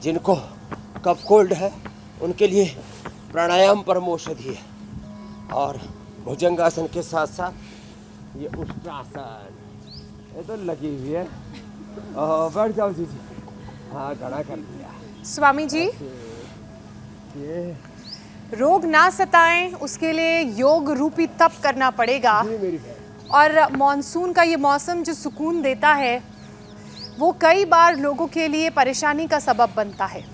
जिनको cough cold है उनके लिए प्राणायाम परम औषधि है। और भुजंगासन के साथ साथ ये उष्ट्रासन, ये तो लगी हुई है। बैठ जाओ जी जी। हाँ, खड़ा कर दिया। स्वामी जी, ये रोग ना सताएं उसके लिए योग रूपी तप करना पड़ेगा। जी मेरी बहन। और मॉनसून का ये मौसम जो सुकून देता है वो कई बार लोगों के लिए परेशानी का सबब बनता है।